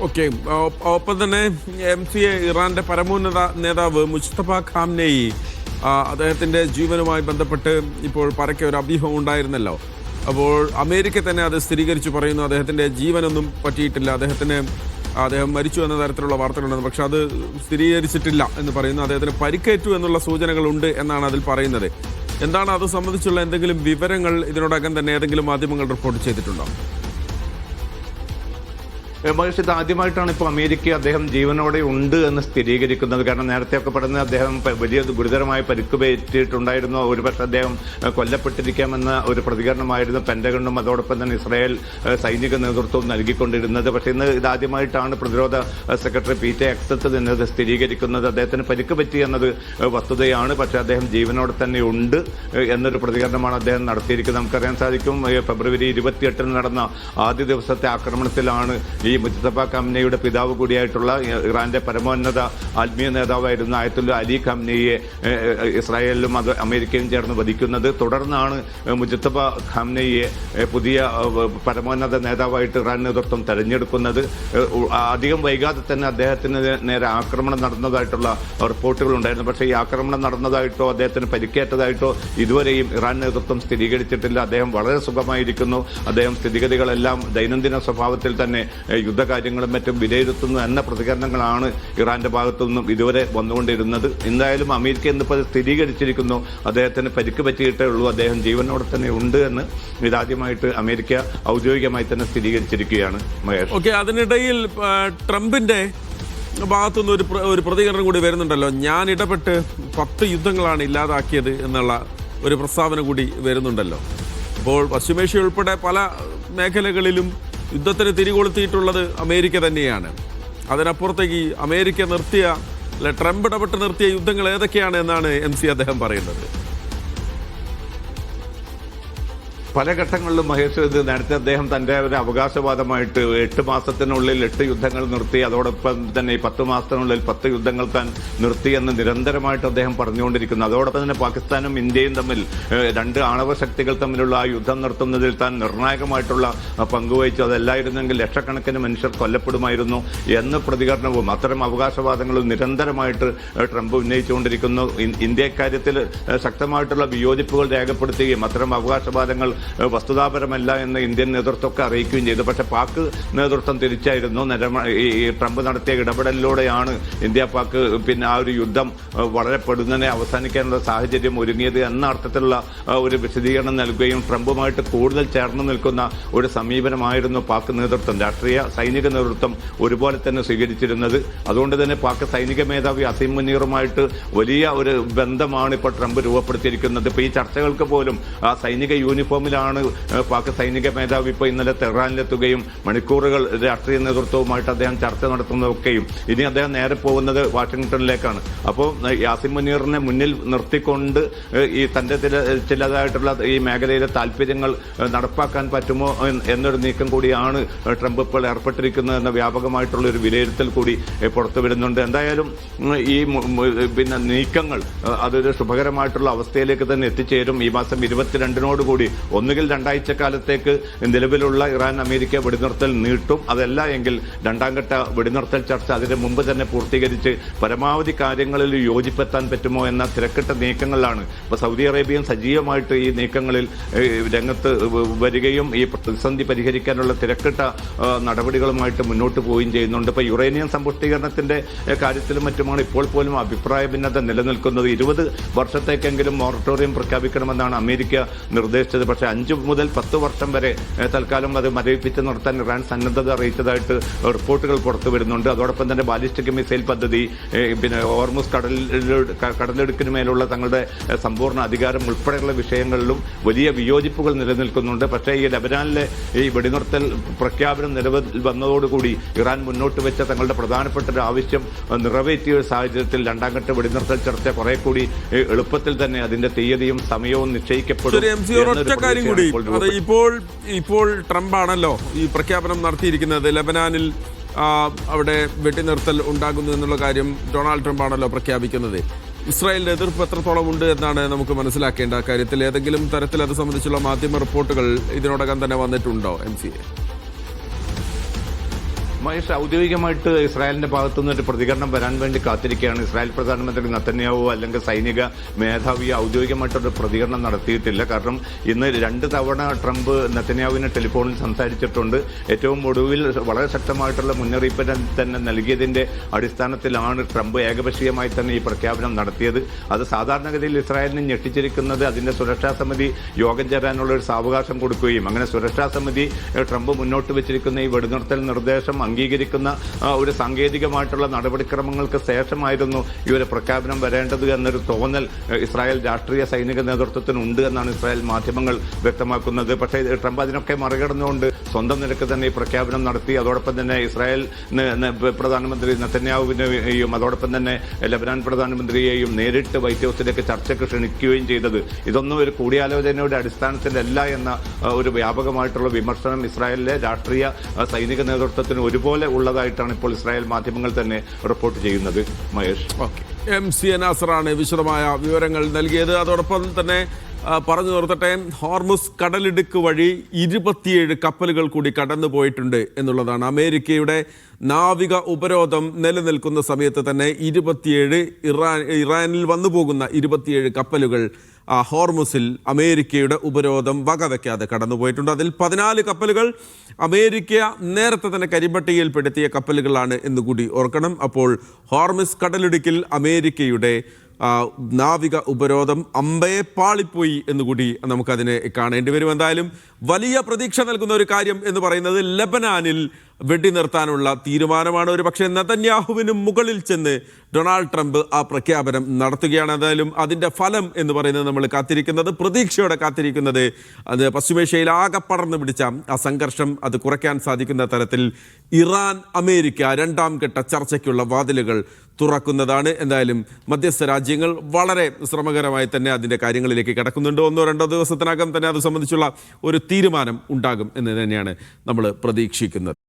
Okay. ഒപ്പം തന്നെ MCA ഇറാന്റെ പരമോന്നത നേതാവ് മുസ്തഫ ഖാംനെയി അദ്ദേഹത്തിന്റെ ജീവനുമായി ബന്ധപ്പെട്ട് ഇപ്പോൾ പരക്കെ ഒരു അഭ്യൂഹം ഉണ്ടായിരുന്നല്ലോ. അപ്പോൾ അമേരിക്ക തന്നെ അത് സ്ഥിരീകരിച്ചു പറയുന്നു. അദ്ദേഹത്തിന്റെ ജീവനൊന്നും പറ്റിയിട്ടില്ല, അദ്ദേഹം മരിച്ചു എന്ന തരത്തിലുള്ള വാർത്തകളുണ്ടെന്ന്. പക്ഷെ അത് സ്ഥിരീകരിച്ചിട്ടില്ല എന്ന് പറയുന്നു. അദ്ദേഹത്തിന് പരിക്കേറ്റു എന്നുള്ള സൂചനകളുണ്ട് എന്നാണ് അതിൽ പറയുന്നത്. എന്താണ് അത് സംബന്ധിച്ചുള്ള എന്തെങ്കിലും വിവരങ്ങൾ ഇതിനോടകം തന്നെ ഏതെങ്കിലും മാധ്യമങ്ങൾ റിപ്പോർട്ട് ചെയ്തിട്ടുണ്ടോ? മഹേഷ്, ഇത് ആദ്യമായിട്ടാണ് ഇപ്പോൾ അമേരിക്ക അദ്ദേഹം ജീവനോടെ ഉണ്ട് എന്ന് സ്ഥിരീകരിക്കുന്നത്. കാരണം നേരത്തെയൊക്കെ പറഞ്ഞത് അദ്ദേഹം വലിയ ഗുരുതരമായ പരിക്കുപറ്റിയിട്ടുണ്ടായിരുന്നു, ഒരുപക്ഷെ അദ്ദേഹം കൊല്ലപ്പെട്ടിരിക്കാമെന്ന ഒരു പ്രതികരണമായിരുന്നു പെന്റഗണും അതോടൊപ്പം തന്നെ ഇസ്രായേൽ സൈനിക നേതൃത്വവും നൽകിക്കൊണ്ടിരുന്നത്. പക്ഷേ ഇന്ന് ഇതാദ്യമായിട്ടാണ് പ്രതിരോധ സെക്രട്ടറി പീറ്റർ ഹെക്സത്ത് തന്നെ ഇത് സ്ഥിരീകരിക്കുന്നത്. അദ്ദേഹത്തിന് പരിക്ക് പറ്റി എന്നത് വസ്തുതയാണ്, പക്ഷേ അദ്ദേഹം ജീവനോടെ തന്നെ ഉണ്ട് എന്നൊരു പ്രതികരണമാണ് അദ്ദേഹം നടത്തിയിരിക്കുന്നത്. നമുക്കറിയാൻ സാധിക്കും, ഫെബ്രുവരി 28 നടന്ന ആദ്യ ദിവസത്തെ ആക്രമണത്തിലാണ് ഈ മുസ്തഫ ഖാംനെയുടെ പിതാവ് കൂടിയായിട്ടുള്ള ഇറാന്റെ പരമോന്നത ആത്മീയ നേതാവായിരുന്ന ആയത്തുല്ല അലി ഖാംനെയെ ഇസ്രായേലിലും അത് അമേരിക്കയും ചേർന്ന് വധിക്കുന്നത്. തുടർന്നാണ് മുസ്തഫ ഖാംനെയെ പുതിയ പരമോന്നത നേതാവായിട്ട് ഇറാൻ നേതൃത്വം തെരഞ്ഞെടുക്കുന്നത്. അധികം വൈകാതെ തന്നെ അദ്ദേഹത്തിന് നേരെ ആക്രമണം നടന്നതായിട്ടുള്ള റിപ്പോർട്ടുകൾ ഉണ്ടായിരുന്നു. പക്ഷേ ഈ ആക്രമണം നടന്നതായിട്ടോ അദ്ദേഹത്തിന് പരിക്കേറ്റതായിട്ടോ ഇതുവരെയും ഇറാൻ നേതൃത്വം സ്ഥിരീകരിച്ചിട്ടില്ല. അദ്ദേഹം വളരെ സുഖമായിരിക്കുന്നു. അദ്ദേഹം സ്ഥിതിഗതികളെല്ലാം ദൈനംദിന സ്വഭാവത്തിൽ തന്നെ യുദ്ധകാര്യങ്ങളും മറ്റും വിലയിരുത്തുന്നു എന്ന പ്രതികരണങ്ങളാണ് ഇറാന്റെ ഭാഗത്തുനിന്നും ഇതുവരെ വന്നുകൊണ്ടിരുന്നത്. എന്തായാലും അമേരിക്ക ഇന്നിപ്പോൾ സ്ഥിരീകരിച്ചിരിക്കുന്നു, അദ്ദേഹത്തിന് പരിക്ക് പറ്റിയിട്ടേ ഉള്ളൂ, അദ്ദേഹം ജീവനോടെ തന്നെ ഉണ്ട് എന്ന് ഇതാദ്യമായിട്ട് അമേരിക്ക ഔദ്യോഗികമായി തന്നെ സ്ഥിരീകരിച്ചിരിക്കുകയാണ്. ഓക്കെ. അതിനിടയിൽ ട്രംപിന്റെ ഭാഗത്തുനിന്ന് ഒരു പ്രതികരണം കൂടി വരുന്നുണ്ടല്ലോ. ഞാൻ ഇടപെട്ട് 10 യുദ്ധങ്ങളാണ് ഇല്ലാതാക്കിയത് എന്നുള്ള ഒരു പ്രസ്താവന കൂടി വരുന്നുണ്ടല്ലോ. അപ്പോൾ പശ്ചിമേഷ്യ ഉൾപ്പെടെ പല മേഖലകളിലും യുദ്ധത്തിന് തിരികൊളുത്തിയിട്ടുള്ളത് അമേരിക്ക തന്നെയാണ്. അതിനപ്പുറത്തേക്ക് അമേരിക്ക ട്രംപ് ഇടപെട്ട് നിർത്തിയ യുദ്ധങ്ങൾ ഏതൊക്കെയാണ് എന്നാണ് MC അദ്ദേഹം പറയുന്നത്. പല ഘട്ടങ്ങളിലും മഹേഷ്, ഇത് നേരത്തെ അദ്ദേഹം തന്റെ ഒരു അവകാശവാദമായിട്ട് 8 മാസത്തിനുള്ളിൽ 8 യുദ്ധങ്ങൾ നിർത്തി, അതോടൊപ്പം തന്നെ ഈ 10 മാസത്തിനുള്ളിൽ 10 യുദ്ധങ്ങൾ താൻ നിർത്തി എന്ന് നിരന്തരമായിട്ട് അദ്ദേഹം പറഞ്ഞുകൊണ്ടിരിക്കുന്നു. അതോടൊപ്പം തന്നെ പാകിസ്ഥാനും ഇന്ത്യയും തമ്മിൽ 2 ആണവ ശക്തികൾ തമ്മിലുള്ള ആ യുദ്ധം നിർത്തുന്നതിൽ താൻ നിർണായകമായിട്ടുള്ള പങ്കുവഹിച്ചു. അതല്ലായിരുന്നെങ്കിൽ ലക്ഷക്കണക്കിന് മനുഷ്യർ കൊല്ലപ്പെടുമായിരുന്നു എന്ന പ്രതികരണവും അത്തരം അവകാശവാദങ്ങളും നിരന്തരമായിട്ട് ട്രംപ് ഉന്നയിച്ചുകൊണ്ടിരിക്കുന്നു. ഇന്ത്യ കാര്യത്തിൽ ശക്തമായിട്ടുള്ള വിയോജിപ്പുകൾ രേഖപ്പെടുത്തുകയും അത്തരം അവകാശവാദങ്ങൾ വസ്തുതാപരമല്ല എന്ന് ഇന്ത്യൻ നേതൃത്വമൊക്കെ അറിയിക്കുകയും ചെയ്തു. പക്ഷെ പാക് നേതൃത്വം തിരിച്ചായിരുന്നു. ഈ ട്രംപ് നടത്തിയ ഇടപെടലിലൂടെയാണ് ഇന്ത്യ പാക് പിന്നെ ആ ഒരു യുദ്ധം വളരെ പെടുന്നതിനെ അവസാനിക്കാനുള്ള സാഹചര്യം ഒരുങ്ങിയത് എന്ന അർത്ഥത്തിലുള്ള ഒരു വിശദീകരണം നൽകുകയും ട്രംപുമായിട്ട് കൂടുതൽ ചേർന്ന് നിൽക്കുന്ന ഒരു സമീപനമായിരുന്നു പാക് നേതൃത്വം, രാഷ്ട്രീയ സൈനിക നേതൃത്വം ഒരുപോലെ തന്നെ സ്വീകരിച്ചിരുന്നത്. അതുകൊണ്ട് തന്നെ പാക് സൈനിക മേധാവി അസീം മുനീറുമായിട്ട് വലിയ ഒരു ബന്ധമാണ് ഇപ്പോൾ ട്രംപ് രൂപപ്പെടുത്തിയിരിക്കുന്നത്. ഇപ്പോൾ ഈ ചർച്ചകൾക്ക് പോലും ആ സൈനിക യൂണിഫോമിലാണ് പാക് സൈനിക മേധാവി ഇപ്പോൾ ഇന്നലെ തെഹ്റാനിലെത്തുകയും മണിക്കൂറുകൾ രാഷ്ട്രീയ നേതൃത്വവുമായിട്ട് അദ്ദേഹം ചർച്ച നടത്തുന്നതൊക്കെയും ഇനി അദ്ദേഹം നേരെ പോകുന്നത് വാഷിംഗ്ടണിലേക്കാണ്. അപ്പോൾ യാസിം മുനീറിനെ മുന്നിൽ നിർത്തിക്കൊണ്ട് ഈ തന്റെ ചിലതായിട്ടുള്ള ഈ മേഖലയിലെ താല്പര്യങ്ങൾ നടപ്പാക്കാൻ പറ്റുമോ എന്നൊരു നീക്കം കൂടിയാണ് ട്രംപ് ഇപ്പോൾ ഏർപ്പെട്ടിരിക്കുന്നത് എന്ന വ്യാപകമായിട്ടുള്ള ഒരു വിലയിരുത്തൽ കൂടി പുറത്തു വരുന്നുണ്ട്. എന്തായാലും ഈ പിന്നെ നീക്കങ്ങൾ അതൊരു ശുഭകരമായിട്ടുള്ള അവസ്ഥയിലേക്ക് തന്നെ എത്തിച്ചേരും. ഈ മാസം 22 ഒന്നുകിൽ 2 ആഴ്ചക്കാലത്തേക്ക് നിലവിലുള്ള ഇറാൻ അമേരിക്ക വെടിനിർത്തൽ നീട്ടും, അതല്ല എങ്കിൽ 2ാം ഘട്ട വെടിനിർത്തൽ ചർച്ച അതിന് മുമ്പ് തന്നെ പൂർത്തീകരിച്ച് പരമാവധി കാര്യങ്ങളിൽ യോജിപ്പെത്താൻ പറ്റുമോ എന്ന തിരക്കിട്ട നീക്കങ്ങളിലാണ്. ഇപ്പോൾ സൗദി അറേബ്യയും സജീവമായിട്ട് ഈ നീക്കങ്ങളിൽ രംഗത്ത് വരികയും ഈ പ്രതിസന്ധി പരിഹരിക്കാനുള്ള തിരക്കിട്ട നടപടികളുമായിട്ട് മുന്നോട്ട് പോവുകയും ചെയ്യുന്നുണ്ട്. ഇപ്പോൾ യുറേനിയം സമ്പുഷ്ടീകരണത്തിന്റെ കാര്യത്തിലും മറ്റുമാണ് ഇപ്പോൾ പോലും അഭിപ്രായ ഭിന്നത നിലനിൽക്കുന്നത്. 20 വർഷത്തേക്കെങ്കിലും മൊറട്ടോറിയം പ്രഖ്യാപിക്കണമെന്നാണ് അമേരിക്ക നിർദ്ദേശിച്ചത്. പക്ഷേ 5 മുതൽ 10 വർഷം വരെ തൽക്കാലം അത് മരവിപ്പിച്ച് നിർത്താൻ ഇറാൻ സന്നദ്ധത അറിയിച്ചതായിട്ട് റിപ്പോർട്ടുകൾ പുറത്തു വരുന്നുണ്ട്. അതോടൊപ്പം തന്നെ ബാലിസ്റ്റിക് മിസൈൽ പദ്ധതി, പിന്നെ ഹോർമുസ് കടലിടുക്കിന് മേലുള്ള തങ്ങളുടെ സമ്പൂർണ്ണ അധികാരം ഉൾപ്പെടെയുള്ള വിഷയങ്ങളിലും വലിയ വിയോജിപ്പുകൾ നിലനിൽക്കുന്നുണ്ട്. പക്ഷേ ഈ ലെബനാനിലെ ഈ വെടിനിർത്തൽ പ്രഖ്യാപനം നിലവിൽ വന്നതോടുകൂടി ഇറാൻ മുന്നോട്ട് വെച്ച തങ്ങളുടെ പ്രധാനപ്പെട്ട ഒരു ആവശ്യം നിറവേറ്റിയ സാഹചര്യത്തിൽ 2ാം ഘട്ട വെടിനിർത്തൽ ചർച്ച കുറെ കൂടി എളുപ്പത്തിൽ തന്നെ അതിന്റെ തീയതിയും സമയവും നിശ്ചയിക്കപ്പെടും. ഇപ്പോൾ ട്രംപ് ആണല്ലോ ഈ പ്രഖ്യാപനം നടത്തിയിരിക്കുന്നത്. ലെബനാനിൽ അവിടെ വെടിനിർത്തൽ ഉണ്ടാകുന്നു എന്നുള്ള കാര്യം ഡൊണാൾഡ് ട്രംപ് ആണല്ലോ പ്രഖ്യാപിക്കുന്നത്. ഇസ്രായേലിന്റെ എതിർപ്പ് എത്രത്തോളം ഉണ്ട് എന്നാണ് നമുക്ക് മനസ്സിലാക്കേണ്ട. കാര്യത്തിൽ ഏതെങ്കിലും തരത്തിൽ അത് സംബന്ധിച്ചുള്ള മാധ്യമ റിപ്പോർട്ടുകൾ ഇതിനോടകം തന്നെ വന്നിട്ടുണ്ടോ MCA? മഹേഷ്, ഔദ്യോഗികമായിട്ട് ഇസ്രായേലിന്റെ ഭാഗത്തുനിന്ന് ഒരു പ്രതികരണം വരാൻ വേണ്ടി കാത്തിരിക്കുകയാണ്. ഇസ്രായേൽ പ്രധാനമന്ത്രി നെതന്യാഹു അല്ലെങ്കിൽ സൈനിക മേധാവി ഔദ്യോഗികമായിട്ടൊരു പ്രതികരണം നടത്തിയിട്ടില്ല. കാരണം ഇന്ന് 2 തവണ ട്രംപ് നെതന്യാഹുവിനെ ടെലിഫോണിൽ സംസാരിച്ചിട്ടുണ്ട്. ഏറ്റവും ഒടുവിൽ വളരെ ശക്തമായിട്ടുള്ള മുന്നറിയിപ്പ് തന്നെ നൽകിയതിന്റെ അടിസ്ഥാനത്തിലാണ് ട്രംപ് ഏകപക്ഷീയമായി തന്നെ ഈ പ്രഖ്യാപനം നടത്തിയത്. അത് സാധാരണഗതിയിൽ ഇസ്രായേലിനെ ഞെട്ടിച്ചിരിക്കുന്നത് അതിന്റെ സുരക്ഷാ സമിതി യോഗം ചേരാനുള്ള ഒരു സാവകാശം കൊടുക്കുകയും അങ്ങനെ സുരക്ഷാ സമിതി ട്രംപ് മുന്നോട്ട് വെച്ചിരിക്കുന്ന ഈ വെടിനിർത്തൽ നിർദ്ദേശം അംഗീകരിക്കുന്ന ഒരു സാങ്കേതികമായിട്ടുള്ള നടപടിക്രമങ്ങൾക്ക് ശേഷമായിരുന്നു ഈ ഒരു പ്രഖ്യാപനം വരേണ്ടത് എന്നൊരു തോന്നൽ ഇസ്രായേൽ രാഷ്ട്രീയ സൈനിക നേതൃത്വത്തിനുണ്ട് എന്നാണ് ഇസ്രായേൽ മാധ്യമങ്ങൾ വ്യക്തമാക്കുന്നത്. പക്ഷേ ട്രംപ് അതിനൊക്കെ മറികടന്നുകൊണ്ട് സ്വന്തം നിലക്ക് തന്നെ ഈ പ്രഖ്യാപനം നടത്തി. അതോടൊപ്പം തന്നെ ഇസ്രായേൽ പ്രധാനമന്ത്രി നെതന്യാഹുവിനെയും അതോടൊപ്പം തന്നെ ലബനാൻ പ്രധാനമന്ത്രിയെയും നേരിട്ട് വൈറ്റ് ഹൌസിലേക്ക് ചർച്ചയ്ക്ക് ക്ഷണിക്കുകയും ചെയ്തത്. ഇതൊന്നും ഒരു കൂടിയാലോചനയുടെ അടിസ്ഥാനത്തിലല്ല എന്ന ഒരു വ്യാപകമായിട്ടുള്ള വിമർശനം ഇസ്രായേലിലെ രാഷ്ട്രീയ സൈനിക നേതൃത്വത്തിന് ഒരുപോലെ ഉള്ളതായിട്ടാണ് ഇപ്പോൾ ഇസ്രായേൽ മാധ്യമങ്ങൾ തന്നെ റിപ്പോർട്ട് ചെയ്യുന്നത്. മഹേഷ്, MC നാസറാണ് വിശദമായ വിവരങ്ങൾ നൽകിയത്. അതോടൊപ്പം തന്നെ പറഞ്ഞു നിർത്തട്ടെ, ഹോർമുസ് കടലിടുക്ക് വഴി 27 കപ്പലുകൾ കൂടി കടന്നു പോയിട്ടുണ്ട് എന്നുള്ളതാണ്. അമേരിക്കയുടെ നാവിക ഉപരോധം നിലനിൽക്കുന്ന സമയത്ത് തന്നെ 27 ഇറാനിൽ വന്നു പോകുന്ന 27 കപ്പലുകൾ ഹോർമുസിൽ അമേരിക്കയുടെ ഉപരോധം വകവയ്ക്കാതെ കടന്നുപോയിട്ടുണ്ട്. അതിൽ 14 കപ്പലുകൾ അമേരിക്ക നേരത്തെ തന്നെ കരിമ്പട്ടികയിൽപ്പെടുത്തിയ കപ്പലുകളാണ് എന്നുകൂടി ഓർക്കണം. അപ്പോൾ ഹോർമുസ് കടലിടുക്കിൽ അമേരിക്കയുടെ നാവിക ഉപരോധം അമ്പയെ പാളിപ്പോയി എന്നുകൂടി നമുക്കതിനെ കാണേണ്ടി വരും. എന്തായാലും വലിയ പ്രതീക്ഷ നൽകുന്ന ഒരു കാര്യം എന്ന് പറയുന്നത് ലബനാനിൽ വെടിനിർത്താനുള്ള തീരുമാനമാണ്. ഒരു പക്ഷേ നെതന്യാഹുവിന് മുകളിൽ ചെന്ന് ഡൊണാൾഡ് ട്രംപ് ആ പ്രഖ്യാപനം നടത്തുകയാണ്. എന്തായാലും അതിൻ്റെ ഫലം എന്ന് പറയുന്നത് നമ്മൾ കാത്തിരിക്കുന്നത്, പ്രതീക്ഷയോടെ കാത്തിരിക്കുന്നത്, അത് പശ്ചിമേഷ്യയിൽ ആകെ പടർന്നു പിടിച്ച ആ സംഘർഷം അത് കുറയ്ക്കാൻ സാധിക്കുന്ന തരത്തിൽ ഇറാൻ അമേരിക്ക 2ാം ഘട്ട ചർച്ചയ്ക്കുള്ള വാതിലുകൾ തുറക്കുന്നതാണ്. എന്തായാലും മധ്യസ്ഥ രാജ്യങ്ങൾ വളരെ ശ്രമകരമായി തന്നെ അതിൻ്റെ കാര്യങ്ങളിലേക്ക് കടക്കുന്നുണ്ട്. 1-2 ദിവസത്തിനകം തന്നെ അത് സംബന്ധിച്ചുള്ള ഒരു തീരുമാനം ഉണ്ടാകും എന്ന് തന്നെയാണ് നമ്മൾ പ്രതീക്ഷിക്കുന്നത്.